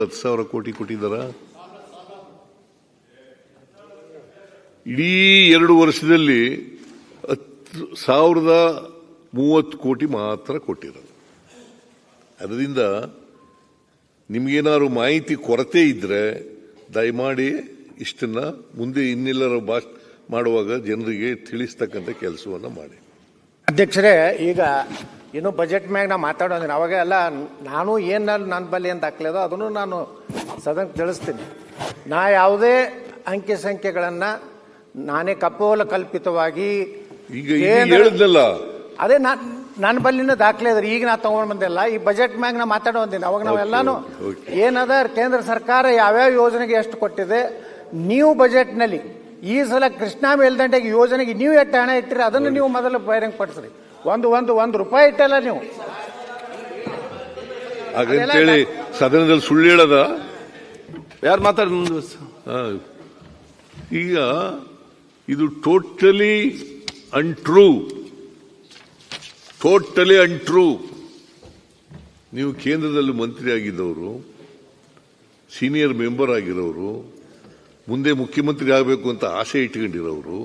10,000 ಕೋಟಿ ಕೊಟ್ಟಿದ್ದಾರ? ಇಡೀ 2 ವರ್ಷದಲ್ಲಿ 10,030 ಕೋಟಿ ಮಾತ್ರ ಕೊಟ್ಟಿರೋದು. ಅದರಿಂದ ನಿಮಗೇನಾದ್ರು ಮಾಹಿತಿ ಕೊರತೆ ಇದ್ರೆ ದಯಮಾಡಿ ಇಷ್ಟನ್ನ ಮುಂದೆ ಇನ್ನೆಲ್ಲರ ಮಾಡುವಾಗ ಜನರಿಗೆ ತಿಳಿಸ್ತಕ್ಕಂಥ ಕೆಲಸವನ್ನ ಮಾಡಿ. ಅಧ್ಯಕ್ಷರೇ, ಈಗ ಇನ್ನು ಬಜೆಟ್ ಮ್ಯಾಗ ನಾ ಮಾತಾಡೋದಿನ ಅವಾಗ ಎಲ್ಲ ನಾನು ಏನು ನನ್ನ ಬಲ್ಲಿ ಏನು ದಾಖಲೆದೋ ಅದನ್ನು ನಾನು ಸದನಕ್ಕೆ ತಿಳಿಸ್ತೀನಿ. ನಾ ಯಾವುದೇ ಅಂಕಿ ಸಂಖ್ಯೆಗಳನ್ನ ನಾನೇ ಕಪೋಲ ಕಲ್ಪಿತವಾಗಿ ಈಗ ಹೇಳಿದ್ನಲ್ಲ, ಅದೇ ನನ್ನ ಬಲ್ಲಿನ ದಾಖಲೆ ಅದ್ರಿ. ಈಗ ನಾ ತಗೊಂಡ್ ಬಂದಿಲ್ಲ. ಈ ಬಜೆಟ್ ಮ್ಯಾಗ ನಾ ಮಾತಾಡೋದಿನ ಅವಾಗ ನಾವೆಲ್ಲಾನು ಏನದ ಕೇಂದ್ರ ಸರ್ಕಾರ ಯಾವ್ಯಾವ ಯೋಜನೆಗೆ ಎಷ್ಟು ಕೊಟ್ಟಿದೆ, ನೀವು ಬಜೆಟ್ನಲ್ಲಿ ಈ ಸಲ ಕೃಷ್ಣಾ ಮೇಲ್ದಂಡೆಗೆ ಯೋಜನೆಗೆ ನೀವು ಎಷ್ಟು ಹಣ ಇಟ್ಟಿರಿ ಅದನ್ನು ನೀವು ಮೊದಲು ಬಹಿರಂಗ ಪಡಿಸ್ರಿ. ಒಂದು ರೂಪಾಯಿ ಇಟ್ಟಲ್ಲ ನೀವು. ಹಾಗಂತೇಳಿ ಸದನದಲ್ಲಿ ಸುಳ್ಳು ಹೇಳದ ಯಾರು ಮಾತಾಡ? ಈಗ ಇದು ಟೋಟಲಿ ಅನ್ಟ್ರೂ. ನೀವು ಕೇಂದ್ರದಲ್ಲಿ ಮಂತ್ರಿ ಆಗಿದ್ದವರು, ಸೀನಿಯರ್ ಮೆಂಬರ್ ಆಗಿರೋರು, ಮುಂದೆ ಮುಖ್ಯಮಂತ್ರಿ ಆಗಬೇಕು ಅಂತ ಆಸೆ ಇಟ್ಕೊಂಡಿರೋರು,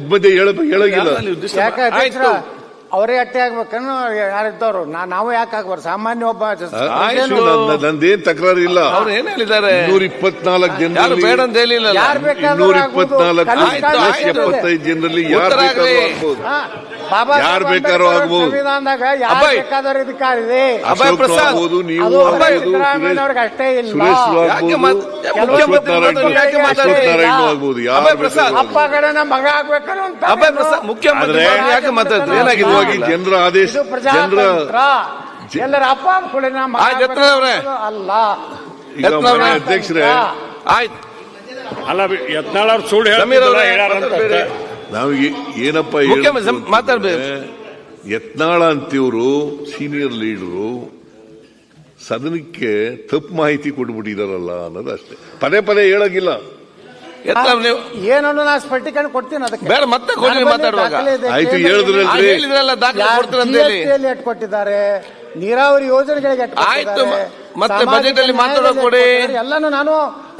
ಮಧ್ಯ ಹೇಳೋಗಿಲ್ಲ. ಅವರೇ ಅಟ್ಟೆ ಆಗ್ಬೇಕನ್ನು ಯಾರಿದ್ದವ್ರು ನಾವು ಯಾಕೆ ಆಗ್ಬಾರ್ದು? ಸಾಮಾನ್ಯ ಒಬ್ಬ ನಂದೇನ್ ತಕರಾರು ಇಲ್ಲ. ಅವ್ರು ಏನ್ ಹೇಳಿದ್ದಾರೆ? 224 ಜನರಲ್ಲಿ 224 ಜನರಲ್ಲಿ ಯಾರು ಬೇಕಾದ್ರೂ ಆಗ್ಬೋದು. ಸಂವಿಧಾನದಾಗ ಯಾರು ಬೇಕಾದವ್ರ ಅಧಿಕಾರ ಇದೆ. ಆಗ್ಬೋದು, ನೀವು ಅಷ್ಟೇ ಇಲ್ಲ. ಆಗ್ಬೋದು. ಅಪ್ಪ ಕಡೆ ನಮ್ಮ ಮಗ ಆಗ್ಬೇಕನ್ನು ಮುಖ್ಯಮಂತ್ರಿ ಏನಾಗಿದೆ? ಜನರ ಆದೇಶ, ಎಲ್ಲರ ಅಪ್ಪ ಕೂಡ ಅಲ್ಲ. ಅಧ್ಯಕ್ಷರೇ, ಆಯ್ತು ಅಲ್ಲ, ಯತ್ನಾಳ್ ಅವ್ರು ಸುಳ್ಳು ನಾವು ಏನಪ್ಪ ಮಾತಾಡ್ಬೇಕು. ಯತ್ನಾಳ ಅಂತಿವರು ಸೀನಿಯರ್ ಲೀಡರು ಸದನಕ್ಕೆ ತಪ್ಪು ಮಾಹಿತಿ ಕೊಟ್ಬಿಟ್ಟಿದಾರಲ್ಲ ಅನ್ನೋದು ಅಷ್ಟೇ. ಪದೇ ಹೇಳೋಗಿಲ್ಲ. ಏನನ್ನು ನಾ ಸ್ಪಷ್ಟೀಕರಣ ಕೊಡ್ತೀನಿ. ಅದಕ್ಕೆ ಬೇಡ, ಮತ್ತೆ ಮಾತಾಡುವಾಗ ಆಯ್ತು ಹೇಳಿದ್ರಲ್ಲ ದಾಖಲೆ ಕೊಟ್ಟಿದ್ದಾರೆ, ನೀರಾವರಿ ಯೋಜನೆಗಳಿಗೆ ಆಯ್ತು. ಮತ್ತೆ ಬಜೆಟ್ ಅಲ್ಲಿ ಮಾತಾಡೋ ಕೊಡಿ ಎಲ್ಲಾನು ನಾನು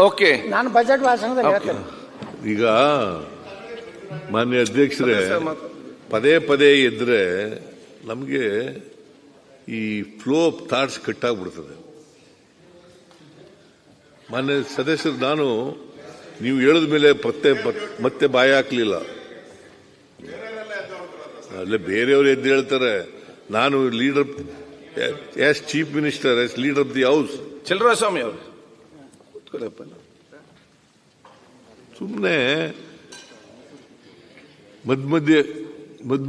ಓಕೆ. ನಾನು ಬಜೆಟ್ ಭಾಷಣದಲ್ಲಿ ಹೇಳ್ತೇನೆ. ಈಗ ಮಾನ್ಯ ಅಧ್ಯಕ್ಷರೇ, ಪದೇ ಇದ್ರೆ ನಮಗೆ ಈ ಫ್ಲೋ ಆಫ್ ಥಾಟ್ಸ್ ಕಟ್ಟಾಗ್ಬಿಡ್ತದೆ. ಮಾನ್ಯ ಸದಸ್ಯರು, ನಾನು ನೀವು ಹೇಳಿದ ಮೇಲೆ ಮತ್ತೆ ಬಾಯಿ ಹಾಕ್ಲಿಲ್ಲ. ಅಲ್ಲೇ ಬೇರೆಯವರು ಎದ್ದು ಹೇಳ್ತಾರೆ, ನಾನು leader as chief minister, as leader of the house. ಚಲರಾಸ್ವಾಮಿ ಅವರು ಸುಮ್ಮನೆ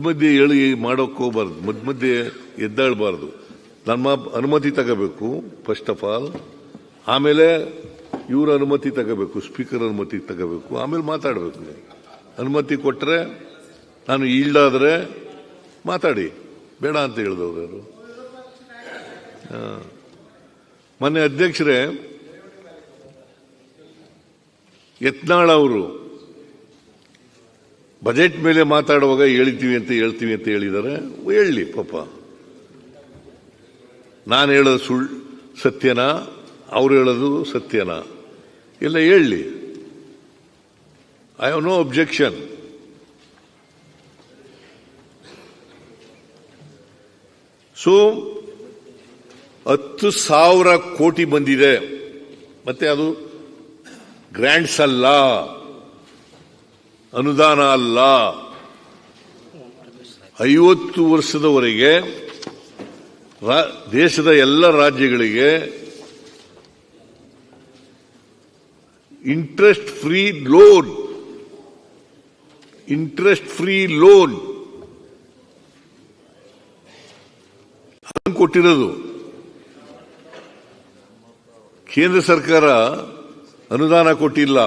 ಮಧ್ಯ ಹೇಳಿ ಮಾಡೋಕೆ ಹೋಗ್ಬಾರ್ದು, ಮಧ್ಯ ಎದ್ದಾಳಬಾರ್ದು. ನಮ್ಮ ಅನುಮತಿ ತಗೋಬೇಕು ಫಸ್ಟ್ ಆಫ್ ಆಲ್, ಆಮೇಲೆ ಇವ್ರ ಅನುಮತಿ ತಗೋಬೇಕು, ಸ್ಪೀಕರ್ ಅನುಮತಿ ತಗೋಬೇಕು, ಆಮೇಲೆ ಮಾತಾಡಬೇಕು. ಅನುಮತಿ ಕೊಟ್ಟರೆ ನಾನು ಈಲ್ಡಾದ್ರೆ ಮಾತಾಡಿ, ಬೇಡ ಅಂತ ಹೇಳಿದವರು ಯಾರು? ಮೊನ್ನೆ ಅಧ್ಯಕ್ಷರೇ, ಯತ್ನಾಳ್ ಅವರು ಬಜೆಟ್ ಮೇಲೆ ಮಾತಾಡುವಾಗ ಹೇಳ್ತೀವಿ ಅಂತ ಹೇಳಿದ್ದಾರೆ. ಹೇಳಲಿ ಪಾಪ. ನಾನು ಹೇಳೋದು ಸುಳ್ಳು ಸತ್ಯನಾ, ಅವ್ರು ಹೇಳೋದು ಸತ್ಯನಾ ಎಲ್ಲ ಹೇಳಲಿ. I have no objection. So 10,000 ಕೋಟಿ ಬಂದಿದೆ. ಮತ್ತೆ ಅದು ಗ್ರಾಂಟ್ಸ್ ಅಲ್ಲ, ಅನುದಾನ ಅಲ್ಲ. 50 ವರ್ಷದವರೆಗೆ ದೇಶದ ಎಲ್ಲ ರಾಜ್ಯಗಳಿಗೆ ಇಂಟ್ರೆಸ್ಟ್ ಫ್ರೀ ಲೋನ್ ಕೊಟ್ಟಿರೋದು. ಕೇಂದ್ರ ಸರ್ಕಾರ ಅನುದಾನ ಕೊಟ್ಟಿಲ್ಲ.